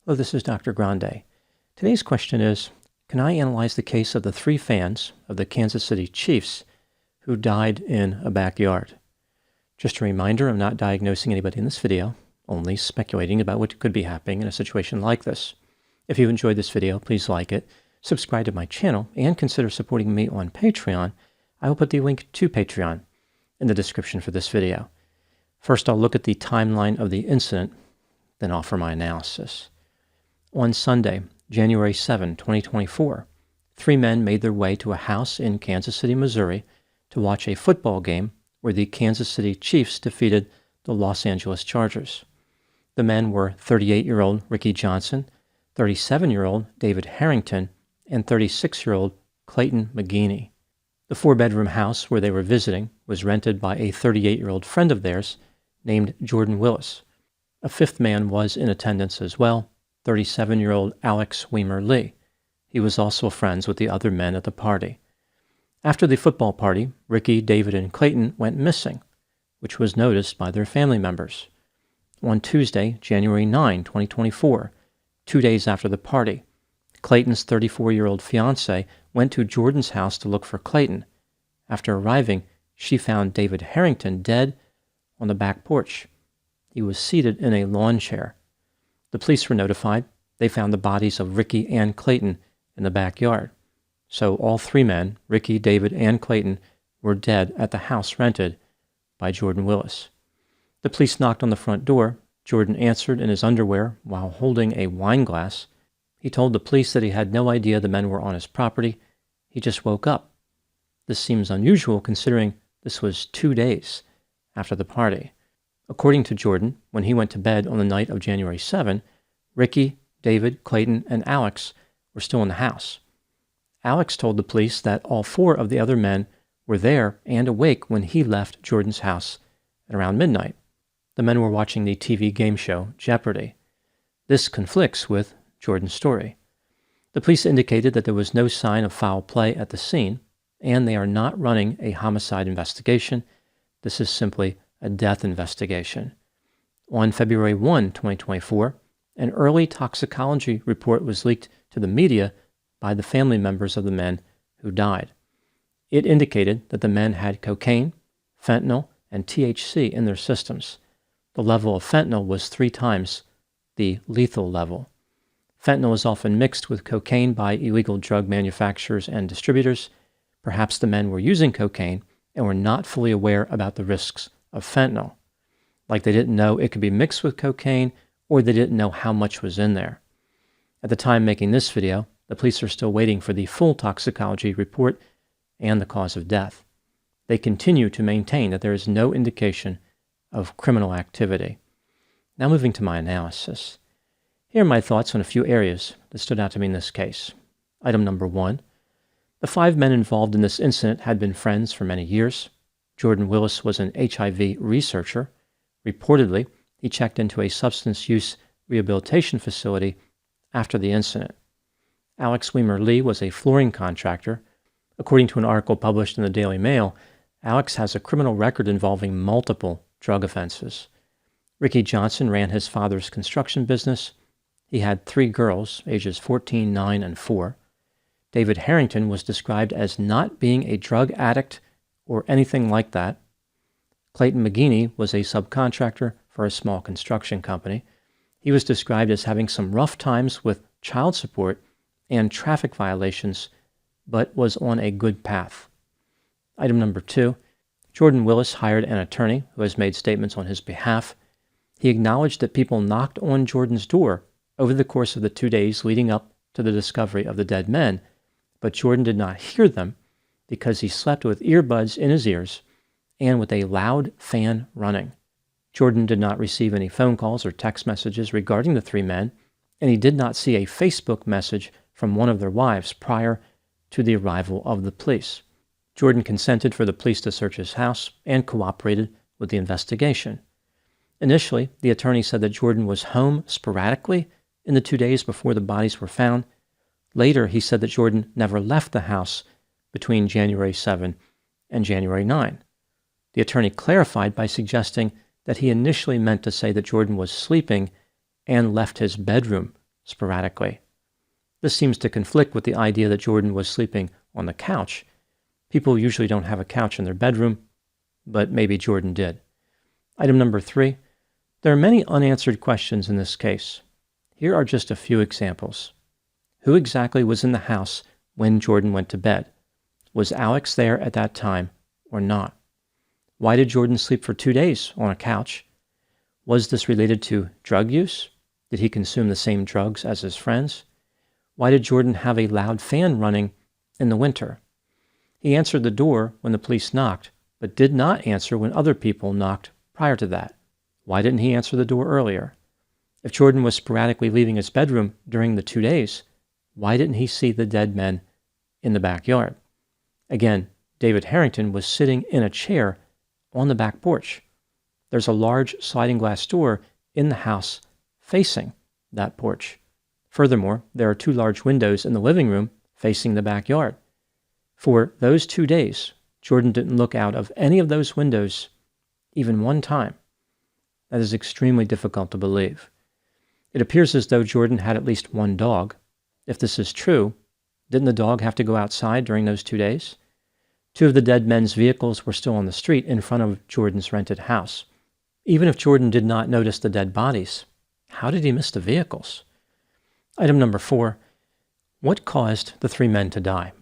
Hello, this is Dr. Grande. Today's question is, can I analyze the case of the 3 fans of the Kansas City Chiefs who died in a backyard? Just a reminder, I'm not diagnosing anybody in this video, only speculating about what could be happening in a situation like this. If you enjoyed this video, please like it, subscribe to my channel, and consider supporting me on Patreon. I will put the link to Patreon in the description for this video. First, I'll look at the timeline of the incident, then offer my analysis. On Sunday, January 7, 2024, 3 men made their way to a house in Kansas City, Missouri to watch a football game where the Kansas City Chiefs defeated the Los Angeles Chargers. The men were 38-year-old Ricky Johnson, 37-year-old David Harrington, and 36-year-old Clayton McGeeney. The 4-bedroom house where they were visiting was rented by a 38-year-old friend of theirs named Jordan Willis. A 5th man was in attendance as well, 37-year-old Alex Weimer Lee. He was also friends with the other men at the party. After the football party, Ricky, David, and Clayton went missing, which was noticed by their family members. On Tuesday, January 9, 2024, 2 days after the party, Clayton's 34-year-old fiancée went to Jordan's house to look for Clayton. After arriving, she found David Harrington dead on the back porch. He was seated in a lawn chair. The police were notified. They found the bodies of Ricky and Clayton in the backyard. So all 3 men, Ricky, David, and Clayton, were dead at the house rented by Jordan Willis. The police knocked on the front door. Jordan answered in his underwear while holding a wine glass. He told the police that he had no idea the men were on his property. He just woke up. This seems unusual considering this was 2 days after the party. According to Jordan, when he went to bed on the night of January 7, Ricky, David, Clayton, and Alex were still in the house. Alex told the police that all 4 of the other men were there and awake when he left Jordan's house at around midnight. The men were watching the TV game show Jeopardy! This conflicts with Jordan's story. The police indicated that there was no sign of foul play at the scene, and they are not running a homicide investigation. This is simply a death investigation. On February 1, 2024, an early toxicology report was leaked to the media by the family members of the men who died. It indicated that the men had cocaine, fentanyl, and THC in their systems. The level of fentanyl was 3 times the lethal level. Fentanyl is often mixed with cocaine by illegal drug manufacturers and distributors. Perhaps the men were using cocaine and were not fully aware about the risks of fentanyl. Like they didn't know it could be mixed with cocaine, or they didn't know how much was in there. At the time making this video, the police are still waiting for the full toxicology report and the cause of death. They continue to maintain that there is no indication of criminal activity. Now moving to my analysis. Here are my thoughts on a few areas that stood out to me in this case. Item number 1. The 5 men involved in this incident had been friends for many years. Jordan Willis was an HIV researcher. Reportedly, he checked into a substance use rehabilitation facility after the incident. Alex Weimer Lee was a flooring contractor. According to an article published in the Daily Mail, Alex has a criminal record involving multiple drug offenses. Ricky Johnson ran his father's construction business. He had 3 girls, ages 14, 9, and 4. David Harrington was described as not being a drug addict or anything like that. Clayton McGeeney was a subcontractor for a small construction company. He was described as having some rough times with child support and traffic violations, but was on a good path. Item number 2, Jordan Willis hired an attorney who has made statements on his behalf. He acknowledged that people knocked on Jordan's door over the course of the 2 days leading up to the discovery of the dead men, but Jordan did not hear them because he slept with earbuds in his ears and with a loud fan running. Jordan did not receive any phone calls or text messages regarding the 3 men, and he did not see a Facebook message from one of their wives prior to the arrival of the police. Jordan consented for the police to search his house and cooperated with the investigation. Initially, the attorney said that Jordan was home sporadically in the 2 days before the bodies were found. Later, he said that Jordan never left the house between January 7 and January 9. The attorney clarified by suggesting that he initially meant to say that Jordan was sleeping and left his bedroom sporadically. This seems to conflict with the idea that Jordan was sleeping on the couch. People usually don't have a couch in their bedroom, but maybe Jordan did. Item number 3. There are many unanswered questions in this case. Here are just a few examples. Who exactly was in the house when Jordan went to bed? Was Alex there at that time or not? Why did Jordan sleep for 2 days on a couch? Was this related to drug use? Did he consume the same drugs as his friends? Why did Jordan have a loud fan running in the winter? He answered the door when the police knocked, but did not answer when other people knocked prior to that. Why didn't he answer the door earlier? If Jordan was sporadically leaving his bedroom during the 2 days, why didn't he see the dead men in the backyard? Again, David Harrington was sitting in a chair on the back porch. There's a large sliding glass door in the house facing that porch. Furthermore, there are 2 large windows in the living room facing the backyard. For those 2 days, Jordan didn't look out of any of those windows even one time. That is extremely difficult to believe. It appears as though Jordan had at least one dog. If this is true, didn't the dog have to go outside during those 2 days? 2 of the dead men's vehicles were still on the street in front of Jordan's rented house. Even if Jordan did not notice the dead bodies, how did he miss the vehicles? Item number 4. What caused the 3 men to die?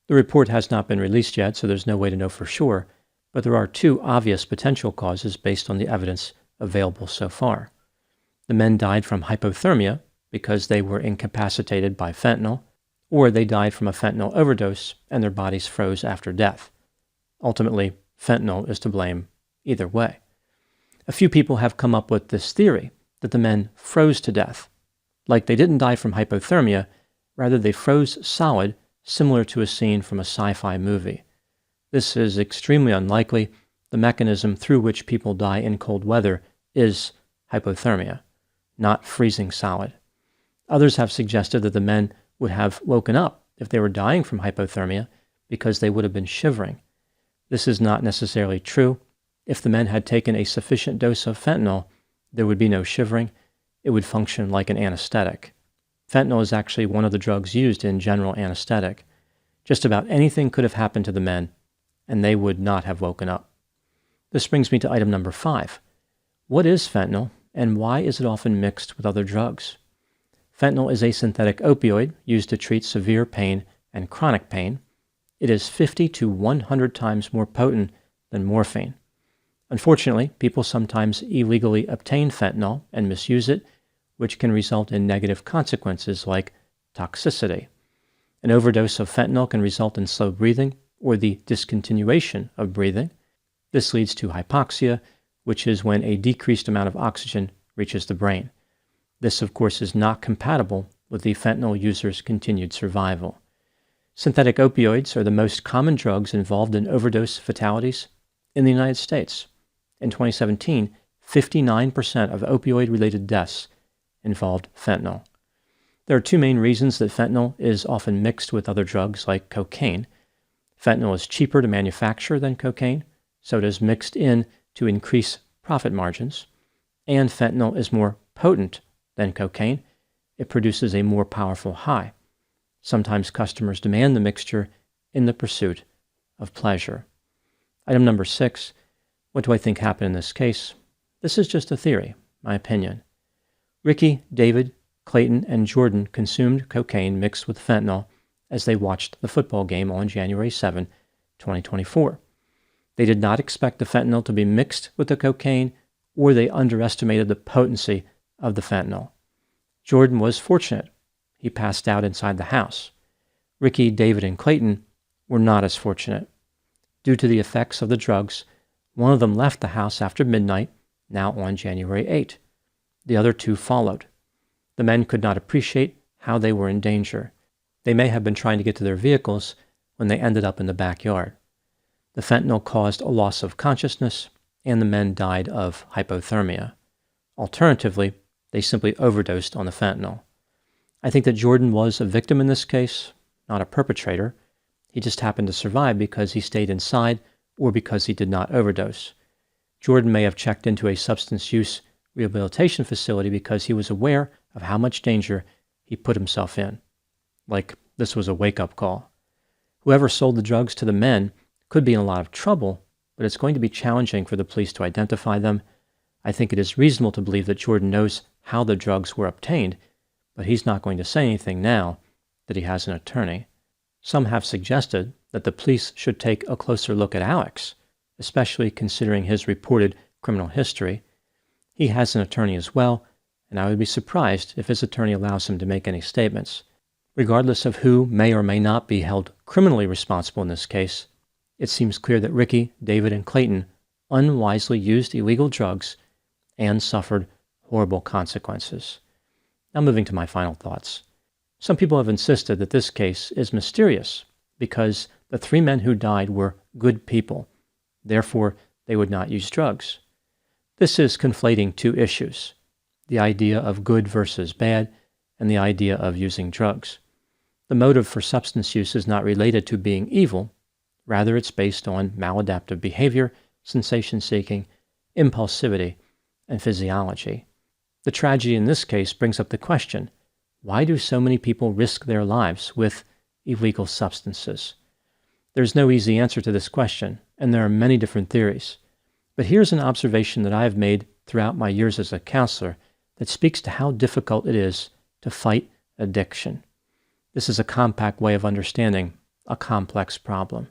The report has not been released yet, so there's no way to know for sure, but there are 2 obvious potential causes based on the evidence available so far. The men died from hypothermia because they were incapacitated by fentanyl, or they died from a fentanyl overdose and their bodies froze after death. Ultimately, fentanyl is to blame either way. A few people have come up with this theory that the men froze to death. Like they didn't die from hypothermia, rather they froze solid, similar to a scene from a sci-fi movie. This is extremely unlikely. The mechanism through which people die in cold weather is hypothermia, not freezing solid. Others have suggested that the men would have woken up if they were dying from hypothermia because they would have been shivering. This is not necessarily true. If the men had taken a sufficient dose of fentanyl, there would be no shivering. It would function like an anesthetic. Fentanyl is actually one of the drugs used in general anesthetic. Just about anything could have happened to the men, and they would not have woken up. This brings me to item number 5. What is fentanyl, and why is it often mixed with other drugs? Fentanyl is a synthetic opioid used to treat severe pain and chronic pain. It is 50 to 100 times more potent than morphine. Unfortunately, people sometimes illegally obtain fentanyl and misuse it, which can result in negative consequences like toxicity. An overdose of fentanyl can result in slow breathing or the discontinuation of breathing. This leads to hypoxia, which is when a decreased amount of oxygen reaches the brain. This, of course, is not compatible with the fentanyl user's continued survival. Synthetic opioids are the most common drugs involved in overdose fatalities in the United States. In 2017, 59% of opioid-related deaths involved fentanyl. There are 2 main reasons that fentanyl is often mixed with other drugs like cocaine. Fentanyl is cheaper to manufacture than cocaine, so it is mixed in to increase profit margins. And fentanyl is more potent than cocaine. It produces a more powerful high. Sometimes customers demand the mixture in the pursuit of pleasure. Item number 6. What do I think happened in this case? This is just a theory, my opinion. Ricky, David, Clayton, and Jordan consumed cocaine mixed with fentanyl as they watched the football game on January 7, 2024. They did not expect the fentanyl to be mixed with the cocaine, or they underestimated the potency of the fentanyl. Jordan was fortunate. He passed out inside the house. Ricky, David, and Clayton were not as fortunate. Due to the effects of the drugs, one of them left the house after midnight, now on January 8. The other 2 followed. The men could not appreciate how they were in danger. They may have been trying to get to their vehicles when they ended up in the backyard. The fentanyl caused a loss of consciousness, and the men died of hypothermia. Alternatively, they simply overdosed on the fentanyl. I think that Jordan was a victim in this case, not a perpetrator. He just happened to survive because he stayed inside or because he did not overdose. Jordan may have checked into a substance use rehabilitation facility because he was aware of how much danger he put himself in. Like this was a wake-up call. Whoever sold the drugs to the men could be in a lot of trouble, but it's going to be challenging for the police to identify them. I think it is reasonable to believe that Jordan knows how the drugs were obtained, but he's not going to say anything now that he has an attorney. Some have suggested that the police should take a closer look at Alex, especially considering his reported criminal history. He has an attorney as well, and I would be surprised if his attorney allows him to make any statements. Regardless of who may or may not be held criminally responsible in this case, it seems clear that Ricky, David, and Clayton unwisely used illegal drugs and suffered horrible consequences. Now moving to my final thoughts. Some people have insisted that this case is mysterious because the 3 men who died were good people. Therefore, they would not use drugs. This is conflating 2 issues, the idea of good versus bad and the idea of using drugs. The motive for substance use is not related to being evil. Rather, it's based on maladaptive behavior, sensation-seeking, impulsivity, and physiology. The tragedy in this case brings up the question, why do so many people risk their lives with illegal substances? There's no easy answer to this question, and there are many different theories. But here's an observation that I have made throughout my years as a counselor that speaks to how difficult it is to fight addiction. This is a compact way of understanding a complex problem.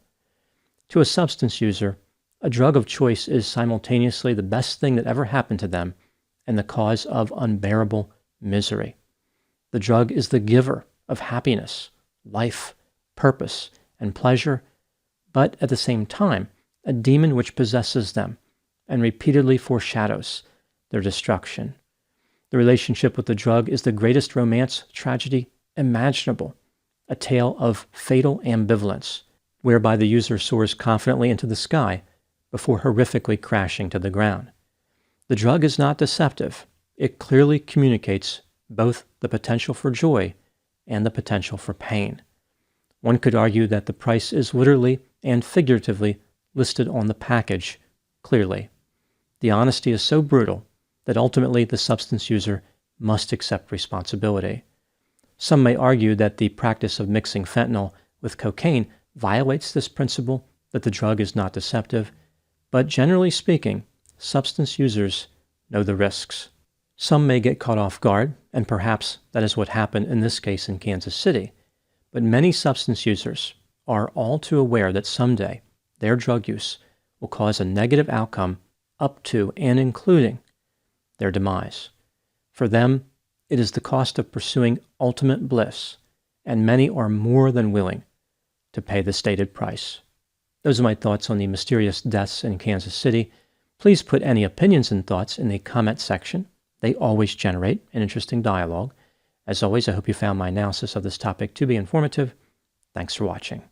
To a substance user, a drug of choice is simultaneously the best thing that ever happened to them and the cause of unbearable misery. The drug is the giver of happiness, life, purpose, and pleasure, but at the same time, a demon which possesses them and repeatedly foreshadows their destruction. The relationship with the drug is the greatest romance tragedy imaginable, a tale of fatal ambivalence, whereby the user soars confidently into the sky before horrifically crashing to the ground. The drug is not deceptive. It clearly communicates both the potential for joy and the potential for pain. One could argue that the price is literally and figuratively listed on the package clearly. The honesty is so brutal that ultimately the substance user must accept responsibility. Some may argue that the practice of mixing fentanyl with cocaine violates this principle that the drug is not deceptive, but generally speaking, substance users know the risks. Some may get caught off guard, and perhaps that is what happened in this case in Kansas City, but many substance users are all too aware that someday their drug use will cause a negative outcome up to and including their demise. For them, it is the cost of pursuing ultimate bliss, and many are more than willing to pay the stated price. Those are my thoughts on the mysterious deaths in Kansas City. Please put any opinions and thoughts in the comment section. They always generate an interesting dialogue. As always, I hope you found my analysis of this topic to be informative. Thanks for watching.